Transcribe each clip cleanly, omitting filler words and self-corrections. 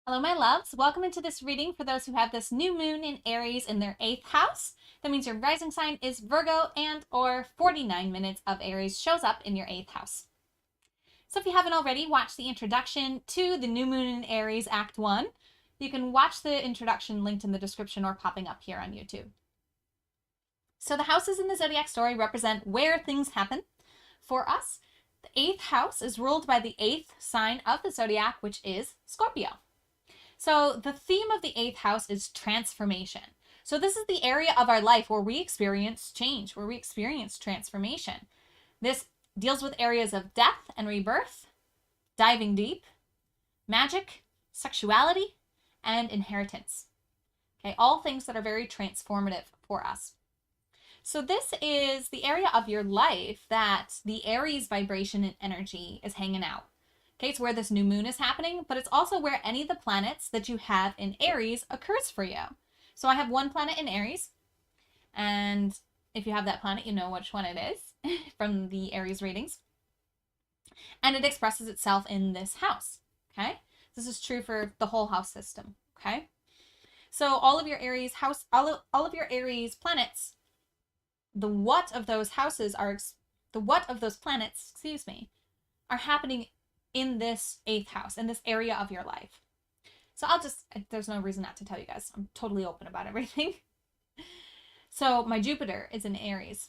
Hello, my loves. Welcome into this reading for those who have this new moon in Aries in their 8th house. That means your rising sign is Virgo and or 49 minutes of Aries shows up in your 8th house. So if you haven't already watched the introduction to the new moon in Aries Act 1, you can watch the introduction linked in the description or popping up here on YouTube. So the houses in the zodiac story represent where things happen for us. The 8th house is ruled by the 8th sign of the zodiac, which is Scorpio. So the theme of the 8th house is transformation. So this is the area of our life where we experience change, where we experience transformation. This deals with areas of death and rebirth, diving deep, magic, sexuality, and inheritance. Okay, all things that are very transformative for us. So this is the area of your life that the Aries vibration and energy is hanging out. Okay, it's where this new moon is happening, but it's also where any of the planets that you have in Aries occurs for you. So I have one planet in Aries, and if you have that planet, you know which one it is from the Aries readings. And it expresses itself in this house, okay? This is true for the whole house system, okay? So all of your Aries house, all of your Aries planets, the what of those houses are, the what of those planets, excuse me, are happening in this 8th house, in this area of your life. So there's no reason not to tell you guys. I'm totally open about everything. So my Jupiter is in Aries.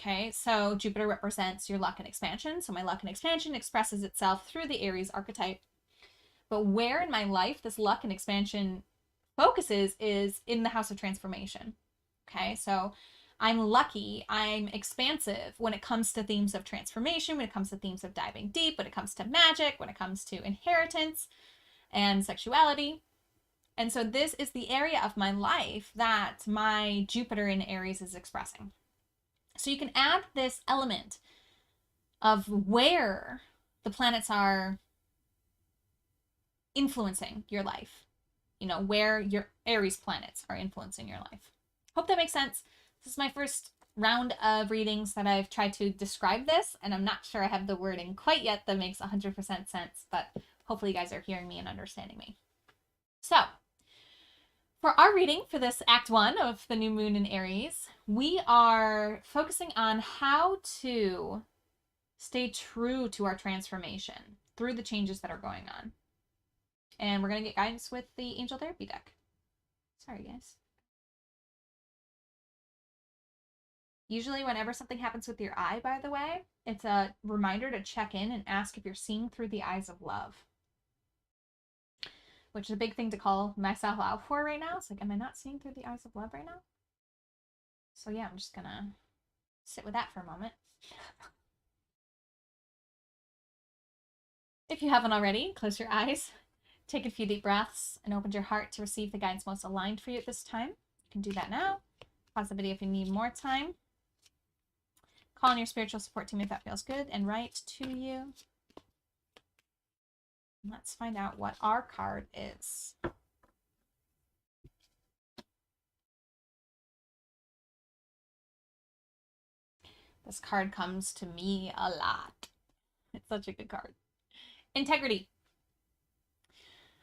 Okay, so Jupiter represents your luck and expansion. So my luck and expansion expresses itself through the Aries archetype. But where in my life this luck and expansion focuses is in the house of transformation. Okay, so I'm lucky, I'm expansive when it comes to themes of transformation, when it comes to themes of diving deep, when it comes to magic, when it comes to inheritance and sexuality. And so this is the area of my life that my Jupiter in Aries is expressing. So you can add this element of where the planets are influencing your life, you know, where your Aries planets are influencing your life. Hope that makes sense. This is my first round of readings that I've tried to describe this, and I'm not sure I have the wording quite yet that makes 100% sense, but hopefully you guys are hearing me and understanding me. So, for our reading for this Act 1 of the new moon in Aries, we are focusing on how to stay true to our transformation through the changes that are going on. And we're going to get guidance with the Angel Therapy deck. Sorry, guys. Usually whenever something happens with your eye, by the way, it's a reminder to check in and ask if you're seeing through the eyes of love. Which is a big thing to call myself out for right now. It's like, am I not seeing through the eyes of love right now? So yeah, I'm just gonna sit with that for a moment. If you haven't already, close your eyes, take a few deep breaths, and open your heart to receive the guidance most aligned for you at this time. You can do that now. Pause the video if you need more time. Call on your spiritual support team if that feels good and right to you. Let's find out what our card is. This card comes to me a lot. It's such a good card. Integrity.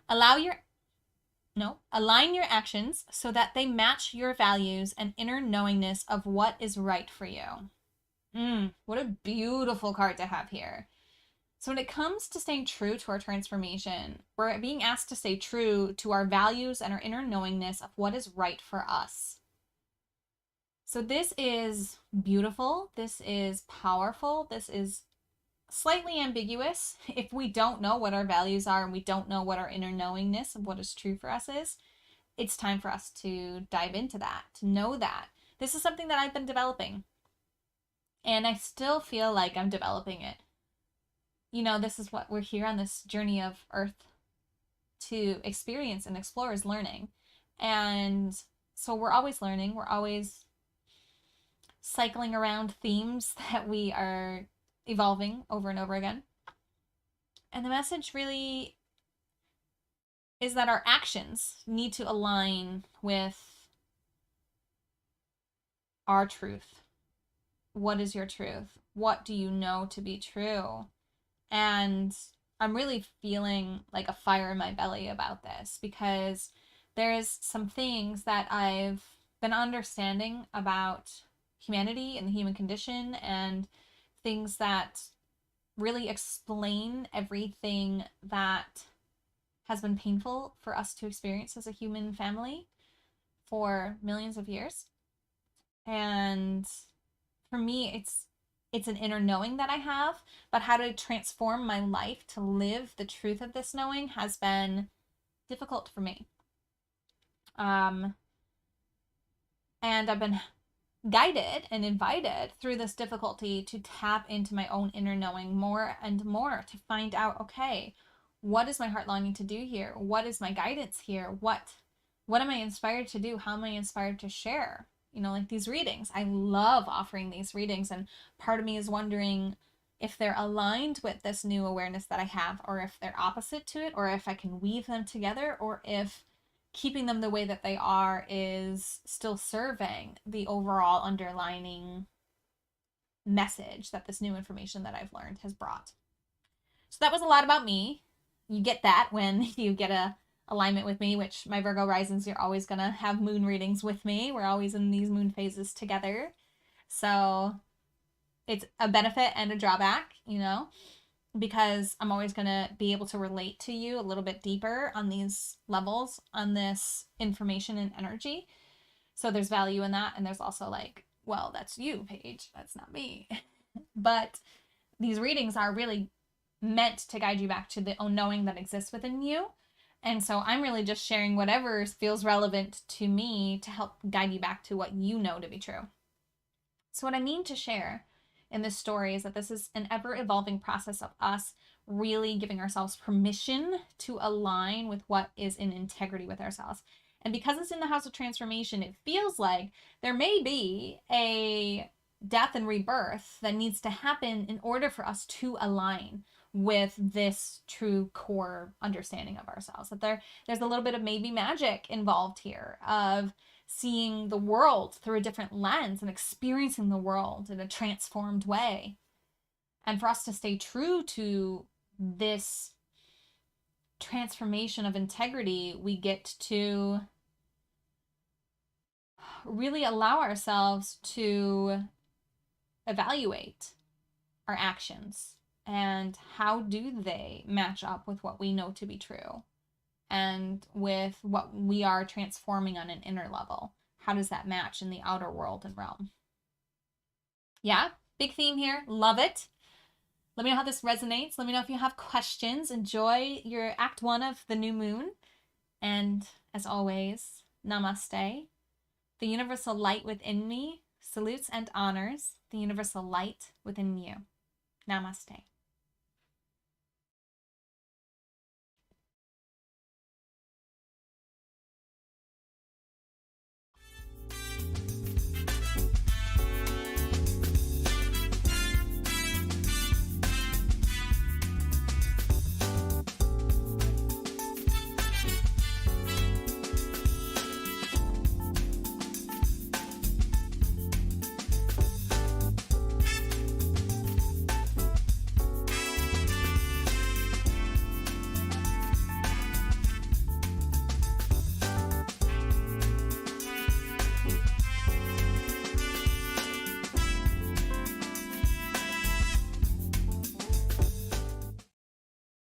Align your actions so that they match your values and inner knowingness of what is right for you. What a beautiful card to have here. So when it comes to staying true to our transformation, we're being asked to stay true to our values and our inner knowingness of what is right for us. So this is beautiful. This is powerful. This is slightly ambiguous. If we don't know what our values are and we don't know what our inner knowingness of what is true for us is, it's time for us to dive into that, to know that. This is something that I've been developing. And I still feel like I'm developing it. You know, this is what we're here on this journey of Earth to experience and explore, is learning. And so we're always learning. We're always cycling around themes that we are evolving over and over again. And the message really is that our actions need to align with our truth. What is your truth? What do you know to be true? And I'm really feeling like a fire in my belly about this, because there's some things that I've been understanding about humanity and the human condition, and things that really explain everything that has been painful for us to experience as a human family for millions of years. And for me, it's an inner knowing that I have, but how to transform my life to live the truth of this knowing has been difficult for me. And I've been guided and invited through this difficulty to tap into my own inner knowing more and more, to find out, okay, what is my heart longing to do here? What is my guidance here? What am I inspired to do? How am I inspired to share? You know, like these readings. I love offering these readings, and part of me is wondering if they're aligned with this new awareness that I have, or if they're opposite to it, or if I can weave them together, or if keeping them the way that they are is still serving the overall underlining message that this new information that I've learned has brought. So that was a lot about me. You get that when you get a alignment with me, which my Virgo risings, you're always going to have moon readings with me. We're always in these moon phases together. So it's a benefit and a drawback, you know, because I'm always going to be able to relate to you a little bit deeper on these levels, on this information and energy. So there's value in that. And there's also like, well, that's you, Paige. That's not me. But these readings are really meant to guide you back to the own knowing that exists within you. And so I'm really just sharing whatever feels relevant to me to help guide you back to what you know to be true. So what I mean to share in this story is that this is an ever-evolving process of us really giving ourselves permission to align with what is in integrity with ourselves. And because it's in the house of transformation, it feels like there may be a death and rebirth that needs to happen in order for us to align with this true core understanding of ourselves. That there's a little bit of maybe magic involved here, of seeing the world through a different lens and experiencing the world in a transformed way. And for us to stay true to this transformation of integrity, we get to really allow ourselves to evaluate our actions and how do they match up with what we know to be true and with what we are transforming on an inner level. How does that match in the outer world and realm? Yeah, big theme here. Love it. Let me know how this resonates. Let me know if you have questions. Enjoy your Act 1 of the new moon. And as always, namaste. The universal light within me salutes and honors the universal light within you. Namaste.